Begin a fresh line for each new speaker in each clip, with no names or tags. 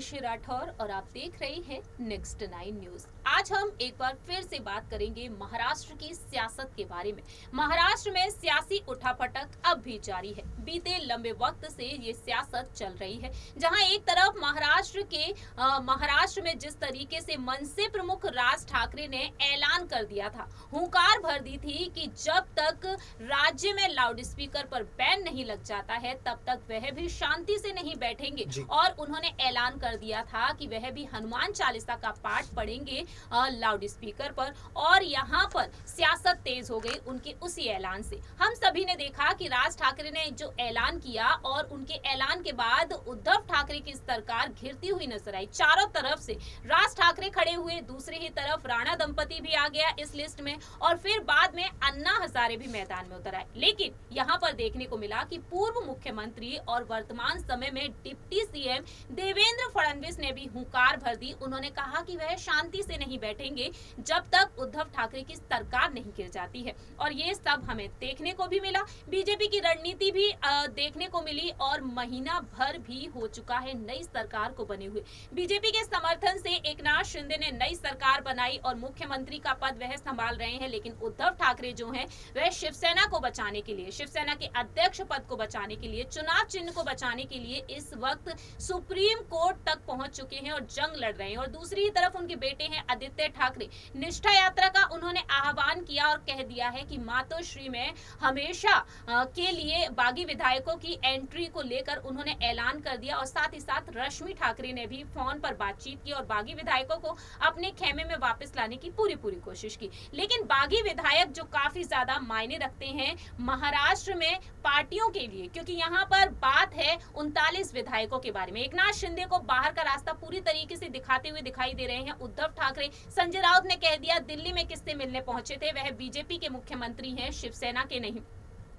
आयुषी राठौर और आप देख रहे हैं नेक्स्ट 9 न्यूज। आज हम एक बार फिर से बात करेंगे महाराष्ट्र की सियासत के बारे में। महाराष्ट्र में सियासी उठापटक अब भी जारी है। बीते लंबे वक्त से ये सियासत चल रही है, जहां एक तरफ महाराष्ट्र में जिस तरीके से मनसे प्रमुख राज ठाकरे ने ऐलान कर दिया था, हुंकार भर दी थी कि जब तक राज्य में लाउड स्पीकर पर बैन नहीं लग जाता है तब तक वह भी शांति से नहीं बैठेंगे। और उन्होंने ऐलान कर दिया था कि वह भी हनुमान चालीसा का पाठ पढ़ेंगे लाउड स्पीकर पर। और यहाँ पर सियासत तेज हो गई उनके उसी ऐलान से। हम सभी ने देखा कि राज ठाकरे ने जो ऐलान किया और उनके ऐलान के बाद उद्धव ठाकरे की सरकार घिरती हुई नजर आई। चारों तरफ से राज ठाकरे खड़े हुए, दूसरी ही तरफ राणा दंपति भी आ गया इस लिस्ट में, और फिर बाद में अन्ना हजारे भी मैदान में उतर आए। लेकिन यहाँ पर देखने को मिला कि पूर्व मुख्यमंत्री और वर्तमान समय में डिप्टी सीएम देवेंद्र फडणवीस ने भी हुंकार भर दी। उन्होंने कहा कि वह शांति से नहीं बैठेंगे जब तक उद्धव ठाकरे की सरकार नहीं गिर जाती है। और ये सब हमें देखने को भी मिला। बीजेपी की रणनीति भी देखने को मिली और महीना भर भी हो चुका है नई सरकार को बने हुए। बीजेपी के समर्थन से एकनाथ शिंदे ने नई सरकार बनाई और मुख्यमंत्री का पद वह संभाल रहे हैं। लेकिन उद्धव ठाकरे जो हैं वह शिवसेना को बचाने के लिए, शिवसेना के अध्यक्ष पद को बचाने के लिए, चुनाव चिन्ह को बचाने के लिए इस वक्त सुप्रीम कोर्ट तक पहुंच चुके हैं और जंग लड़ रहे हैं। और दूसरी तरफ उनके बेटे हैं आदित्य ठाकरे। निष्ठा यात्रा का उन्होंने आह्वान किया और कह दिया है कि मातोश्री में हमेशा के लिए बागी विधायकों की एंट्री को लेकर उन्होंने ऐलान कर दिया। और साथ ही साथ रश्मि ठाकरे ने भी फोन पर बातचीत की और बागी विधायकों को अपने खेमे में वापस लाने की पूरी कोशिश की। लेकिन बागी विधायक जो काफी ज्यादा मायने रखते हैं महाराष्ट्र में पार्टियों के लिए, क्योंकि यहाँ पर बात है 39 विधायकों के बारे में। एकनाथ शिंदे को बाहर का रास्ता पूरी तरीके से दिखाते हुए दिखाई दे रहे हैं उद्धव ठाकरे। संजय राउत ने कह दिया दिल्ली में किससे मिलने पहुंचे थे, वह बीजेपी के मुख्यमंत्री हैं, शिवसेना के नहीं।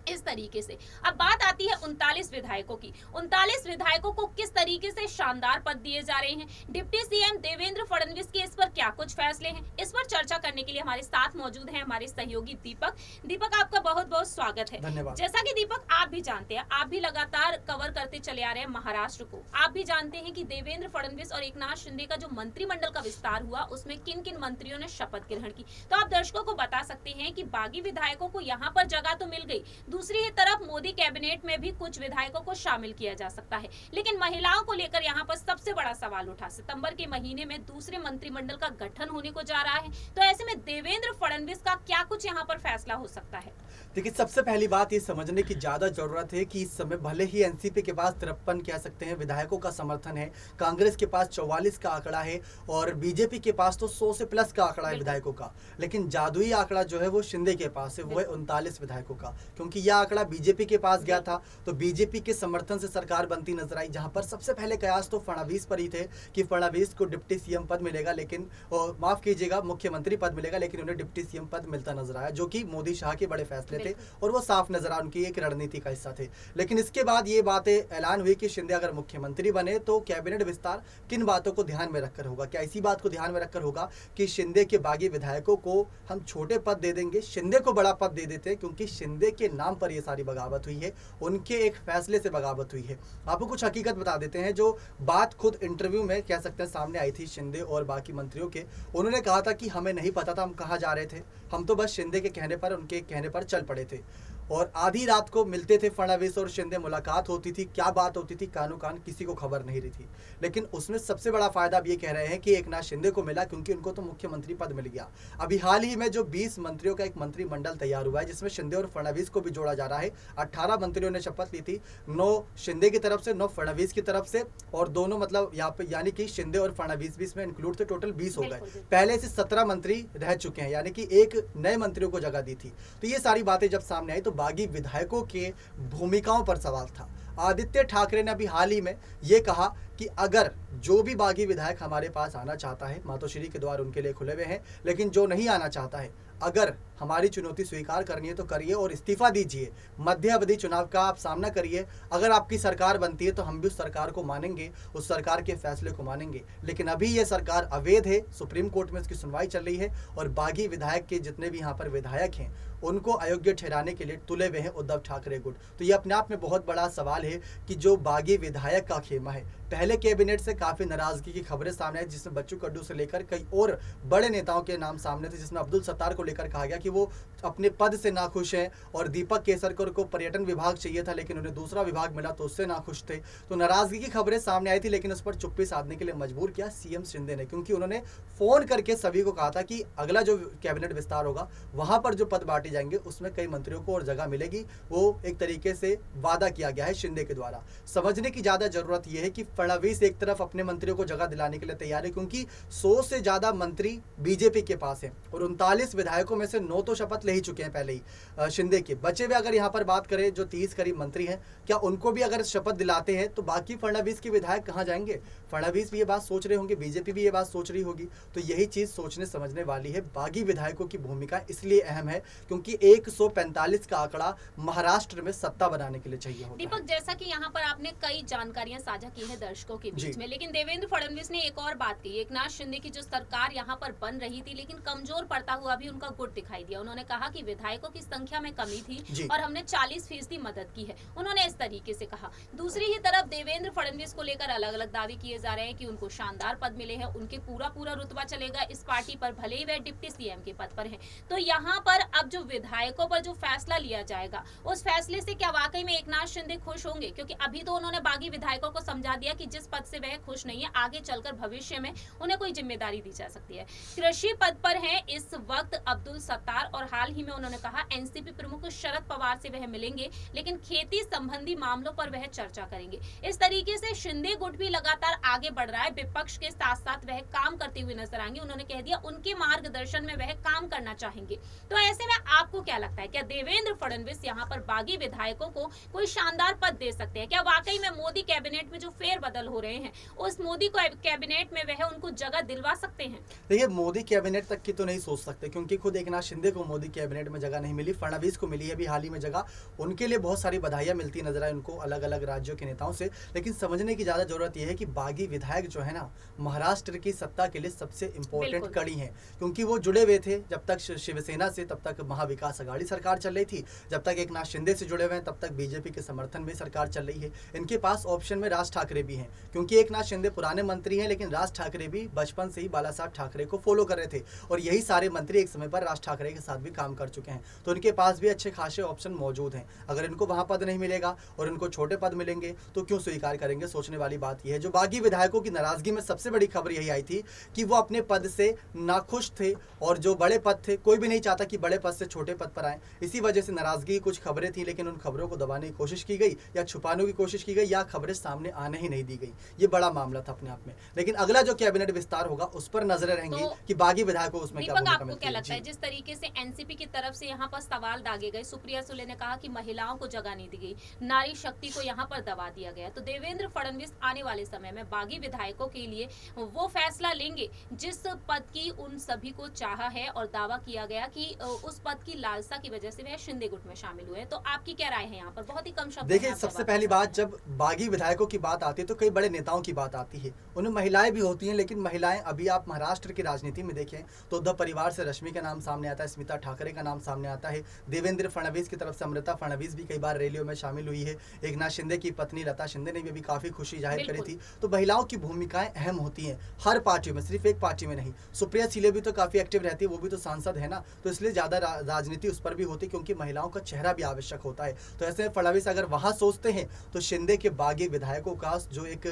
इस तरीके से अब बात आती है 39 विधायकों की। 39 विधायकों को किस तरीके से शानदार पद दिए जा रहे हैं, डिप्टी सीएम देवेंद्र फडणवीस के इस पर क्या कुछ फैसले हैं, इस पर चर्चा करने के लिए हमारे साथ मौजूद हैं हमारे सहयोगी दीपक। दीपक, आपका बहुत बहुत स्वागत है। जैसा कि दीपक आप भी जानते हैं, आप भी लगातार कवर करते चले आ रहे हैं महाराष्ट्र को। आप भी जानते हैं कि देवेंद्र फडणवीस और एकनाथ शिंदे का जो मंत्रिमंडल का विस्तार हुआ उसमें किन किन मंत्रियों ने शपथ ग्रहण की। तो आप दर्शकों को बता सकते हैं कि बागी विधायकों को यहाँ पर जगह तो मिल गई, दूसरी ही तरफ मोदी कैबिनेट में भी कुछ विधायकों को शामिल किया जा सकता है। लेकिन महिलाओं को लेकर यहाँ पर सबसे बड़ा सवाल उठा। सितंबर के महीने में दूसरे मंत्रिमंडल का गठन होने को जा रहा है, तो ऐसे में देवेंद्र फडणवीस का क्या कुछ यहाँ पर फैसला हो सकता है?
देखिए, सबसे पहली बात ये समझने की ज्यादा जरूरत है कि इस समय भले ही एनसीपी के पास 53 कह सकते हैं विधायकों का समर्थन है, कांग्रेस के पास 44 का आंकड़ा है और बीजेपी के पास तो 100 से प्लस का आंकड़ा है विधायकों का। लेकिन जादुई आंकड़ा जो है वो शिंदे के पास है, वो है 39 विधायकों का। क्योंकि यह आंकड़ा बीजेपी के पास गया था तो बीजेपी के समर्थन से सरकार बनती नजर आई, जहां पर सबसे पहले कयास तो फडणवीस पर ही थे कि फडणवीस को डिप्टी सीएम पद मिलेगा, लेकिन माफ कीजिएगा मुख्यमंत्री पद मिलेगा, लेकिन उन्हें डिप्टी सीएम पद मिलता नजर आया, जो कि मोदी शाह के बड़े फैसले थे और वो साफ नजर आ उनकी एक रणनीति का हिस्सा थे। लेकिन इसके बाद ये बातें ऐलान हुई कि शिंदे अगर मुख्यमंत्री बने तो कैबिनेट विस्तार किन बातों को ध्यान में रखकर होगा। क्या इसी बात को ध्यान में रखकर होगा कि शिंदे के बागी विधायकों को हम छोटे पद दे देंगे, शिंदे को बड़ा पद दे देते हैं, क्योंकि शिंदे के नाम पर यह सारी बगावत हुई है, उनके एक फैसले से बगावत हुई है। आपको कुछ हकीकत बता देते हैं, जो बात खुद इंटरव्यू में कह सकते हैं सामने आई थी शिंदे और बाकी मंत्रियों के। उन्होंने कहा था कि हमें नहीं पता था हम कहाँ जा रहे थे, हम तो बस शिंदे के कहने पर, उनके कहने पर चल पड़े थे। और आधी रात को मिलते थे फडणवीस और शिंदे, मुलाकात होती थी, क्या बात होती थी कानो कान किसी को खबर नहीं रही थी। लेकिन उसमें सबसे बड़ा फायदा अब ये कह रहे हैं कि एकनाथ शिंदे को मिला, क्योंकि उनको तो मुख्यमंत्री पद मिल गया। अभी हाल ही में जो 20 मंत्रियों का एक मंत्रिमंडल तैयार हुआ है, जिसमें शिंदे और फडणवीस को भी जोड़ा जा रहा है। 18 मंत्रियों ने शपथ ली थी, 9 शिंदे की तरफ से, 9 फडणवीस की तरफ से, और दोनों मतलब यहाँ पे यानी कि शिंदे और फडणवीस भी इसमें इंक्लूड थे। टोटल 20 हो गए। पहले से 17 मंत्री रह चुके हैं, यानी कि एक नए मंत्रियों को जगह दी थी। तो ये सारी बातें जब सामने आई तो बागी विधायकों के भूमिकाओं पर सवाल था। आदित्य ठाकरे ने अभी हाल ही में ये कहा कि अगर जो भी बागी विधायक हमारे पास आना चाहता है, मातोश्री के द्वार उनके लिए खुले हुए हैं, लेकिन जो नहीं आना चाहता है, अगर हमारी चुनौती स्वीकार करनी है तो करिए और इस्तीफा दीजिए, मध्य अवधि चुनाव का आप सामना करिए। अगर आपकी सरकार बनती है तो हम भी उस सरकार को मानेंगे, उस सरकार के फैसले को मानेंगे। लेकिन अभी ये सरकार अवैध है, सुप्रीम कोर्ट में इसकी सुनवाई चल रही है और बागी विधायक के जितने भी यहाँ पर विधायक हैं उनको अयोग्य ठहराने के लिए तुले हुए हैं उद्धव ठाकरे गुट। तो ये अपने आप में बहुत बड़ा सवाल है कि जो बागी विधायक का खेमा है, पहले पहले कैबिनेट से काफी नाराजगी की खबरें सामने आई, जिसमें बच्चू कडू से लेकर कई और बड़े नेताओं के नाम सामने थे, जिसमें अब्दुल सत्तार को लेकर कहा गया कि वो अपने पद से नाखुश हैं और दीपक केसरकर को पर्यटन विभाग चाहिए था लेकिन उन्हें दूसरा विभाग मिला तो उससे नाखुश थे। तो नाराजगी की खबरें सामने आई थी, लेकिन उस पर चुप्पी साधने के लिए मजबूर किया सीएम शिंदे ने, क्योंकि उन्होंने फोन करके सभी को कहा था कि अगला जो कैबिनेट विस्तार होगा वहां पर जो पद बांटे जाएंगे उसमें कई मंत्रियों को और जगह मिलेगी। वो एक तरीके से वादा किया गया है शिंदे के द्वारा। समझने की ज्यादा जरूरत यह है कि फडणवीस एक तरफ अपने मंत्रियों को जगह दिलाने के लिए तैयार है, क्योंकि 100 से ज्यादा मंत्री बीजेपी के पास हैं और 39 विधायकों में से 9 तो शपथ ले ही चुके हैं पहले ही शिंदे के। बचे हुए अगर यहाँ पर बात करें जो 30 करीब मंत्री हैं, क्या उनको भी अगर शपथ दिलाते हैं तो बाकी फडणवीस के विधायक कहाँ जाएंगे? फडणवीस भी ये बात सोच रहे होंगे, बीजेपी भी ये बात सोच रही होगी। तो यही चीज सोचने समझने वाली है। बागी विधायकों की भूमिका इसलिए अहम है क्योंकि 145 का आंकड़ा महाराष्ट्र में सत्ता बनाने के लिए चाहिए होता है।
दीपक, जैसा कि यहाँ पर आपने कई जानकारियां साझा की है दर्शकों के बीच में, लेकिन देवेंद्र फडणवीस ने एक और बात कही। एकनाथ शिंदे की जो सरकार यहाँ पर बन रही थी लेकिन कमजोर पड़ता हुआ भी उनका गुट दिखाई दिया। उन्होंने कहा कि विधायकों की संख्या में कमी थी और हमने 40% मदद की है, उन्होंने इस तरीके से कहा। दूसरी ही तरफ देवेंद्र फडणवीस को लेकर अलग अलग दावे किए जा रहे हैं कि उनको शानदार पद मिले हैं, उनके पूरा रुतबा चलेगा इस पार्टी पर, भले ही वह डिप्टी सीएम के पद पर है। तो यहाँ पर अब जो विधायकों पर जो फैसला लिया जाएगा उस फैसले से क्या वाकई में एकनाथ शिंदे खुश होंगे? क्योंकि अभी तो उन्होंने बागी विधायकों को समझा दिया कि जिस पद से वह खुश नहीं है आगे चलकर भविष्य में उन्हें कोई जिम्मेदारी दी जा सकती है। कृषि पद पर हैं इस वक्त अब्दुल सत्तार और हाल ही में उन्होंने कहा एनसीपी प्रमुख शरद पवार से वह मिलेंगे लेकिन खेती संबंधी मामलों पर वह चर्चा करेंगे। इस तरीके से शिंदे गुट भी लगातार आगे बढ़ रहा है, विपक्ष के साथ साथ वह काम करते हुए नजर आएंगे। उन्होंने कह दिया उनके मार्गदर्शन में वह काम करना चाहेंगे। तो ऐसे में आपको क्या लगता है, क्या देवेंद्र फडणवीस यहाँ पर बागी विधायकों को कोई शानदार पद दे सकते हैं? क्या वाकई में मोदी कैबिनेट में जो फेरबदल हो रहे हैं उस मोदी कैबिनेट में वह उनको जगह दिलवा सकते हैं?
देखिए, मोदी कैबिनेट तक की तो नहीं सोच सकते क्योंकि खुद एकनाथ शिंदे को मोदी कैबिनेट में जगह नहीं मिली, फडणवीस को मिली है अभी हाल ही में जगह। उनके लिए बहुत सारी बधाइयां मिलती नजर आई उनको अलग अलग राज्यों के नेताओं से। लेकिन समझने की ज्यादा जरूरत यह है कि बागी विधायक जो है ना महाराष्ट्र की सत्ता के लिए सबसे इंपॉर्टेंट कड़ी है, क्योंकि वो जुड़े हुए थे जब तक शिवसेना से, तब तक महाविकास अघाड़ी सरकार चल रही थी, जब तक एकनाथ शिंदे से जुड़े हुए हैं तब तक बीजेपी के समर्थन में सरकार चल रही है। इनके पास ऑप्शन में राज ठाकरे भी हैं, क्योंकि एकनाथ शिंदे पुराने मंत्री हैं लेकिन राज ठाकरे भी बचपन से ही बाला साहब ठाकरे को फॉलो कर रहे थे और यही सारे मंत्री एक समय पर राज ठाकरे के साथ भी काम कर चुके हैं। तो इनके पास भी अच्छे खासे ऑप्शन मौजूद हैं। अगर इनको वहां पद नहीं मिलेगा और इनको छोटे पद मिलेंगे तो क्यों स्वीकार करेंगे? सोचने वाली बात यह है। जो बागी विधायकों की नाराजगी में सबसे बड़ी खबर यही आई थी कि वो अपने पद से नाखुश थे और जो बड़े पद थे कोई भी नहीं चाहता कि बड़े पद से छोटे पद पर आए। इसी वजह से नाराजगी कुछ खबरें थी लेकिन उन खबरों को दबाने की कोशिश की गई या छुपाने की कोशिश की गई या खबरें सामने आने ही नहीं दी गई। ये बड़ा मामला था अपने आप में। लेकिन अगला जो कैबिनेट विस्तार होगा उस पर नजरें रहेंगी कि बागी विधायकों उसमें क्या भूमिका मिलती है।
क्या लगता है जिस तरीके से एनसीपी की तरफ से यहाँ पर सवाल दागे गए, सुप्रिया सुले ने कहा कि महिलाओं को जगह नहीं दी गई, नारी शक्ति को यहाँ पर दबा दिया गया, तो देवेंद्र फडणवीस आने वाले समय में बागी विधायकों के लिए वो फैसला लेंगे जिस पद की उन सभी को चाहा है और दावा किया गया कि उस पद की लालसा की वजह से वह शिंदे गुट में शामिल हुए। तो आपकी क्या राय है यहाँ पर? बहुत ही कम शब्द।
देखिए, सबसे पहली बात, जब बागी विधायकों की बात आती है तो कई बड़े नेताओं की बात आती है, उनमें महिलाएं भी होती हैं। लेकिन महिलाएं अभी आप महाराष्ट्र की राजनीति में देखें तो उद्धव परिवार से रश्मि का नाम सामने आता है, स्मिता ठाकरे का नाम सामने आता है, देवेंद्र फडणवीस की तरफ से अमृता फडणवीस भी कई बार रैलियों में शामिल हुई है, एकनाथ शिंदे की पत्नी लता शिंदे ने भी काफी खुशी जाहिर करी थी। तो महिलाओं की भूमिकाएं अहम होती हैं हर पार्टी में, सिर्फ एक पार्टी में नहीं। सुप्रिया सुले भी तो काफी एक्टिव रहती है, वो भी तो सांसद है ना, तो इसलिए ज्यादा राजनीति उस पर भी होती है क्योंकि महिलाओं का चेहरा भी आवश्यक होता है। तो ऐसे में फडणवीस अगर वहां सोचते हैं तो शिंदे के बागी विधायकों का जो एक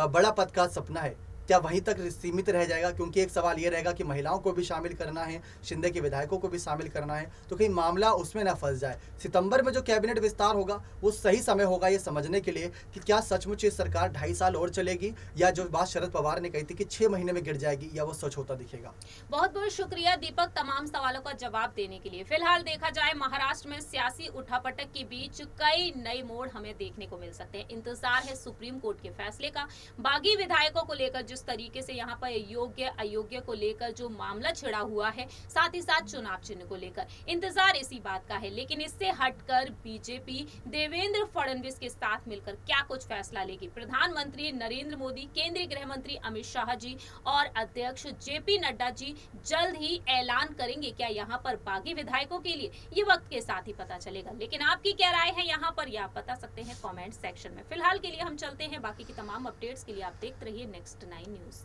बड़ा पद का सपना है क्या वहीं तक सीमित रह जाएगा? क्योंकि एक सवाल ये रहेगा कि महिलाओं को भी शामिल करना है, शिंदे के विधायकों को भी शामिल करना है, तो कहीं मामला उसमें ना फंस जाए। सितंबर में जो कैबिनेट विस्तार होगा वो सही समय होगा ये समझने के लिए कि क्या सचमुच ये सरकार 2.5 साल और चलेगी या जो बात शरद पवार ने कही थी कि 6 महीने में गिर जाएगी, या वो सच होता दिखेगा।
बहुत बहुत शुक्रिया दीपक तमाम सवालों का जवाब देने के लिए। फिलहाल देखा जाए महाराष्ट्र में सियासी उठापटक के बीच कई नए मोड़ हमें देखने को मिल सकते हैं। इंतजार है सुप्रीम कोर्ट के फैसले का। बागी विधायकों को लेकर जिस तरीके से यहाँ पर योग्य अयोग्य को लेकर जो मामला छिड़ा हुआ है, साथ ही साथ चुनाव चिन्ह को लेकर इंतजार इसी बात का है। लेकिन इससे हटकर बीजेपी देवेंद्र फडणवीस के साथ मिलकर क्या कुछ फैसला लेगी? प्रधानमंत्री नरेंद्र मोदी, केंद्रीय गृह मंत्री अमित शाह जी और अध्यक्ष जेपी नड्डा जी जल्द ही ऐलान करेंगे क्या यहाँ पर बागी विधायकों के लिए? ये वक्त के साथ ही पता चलेगा। लेकिन आपकी क्या राय है यहाँ पर, ये आप बता सकते हैं कमेंट सेक्शन में। फिलहाल के लिए हम चलते हैं, बाकी की तमाम अपडेट्स के लिए आप देखते रहिए नेक्स्ट 9 न्यूज।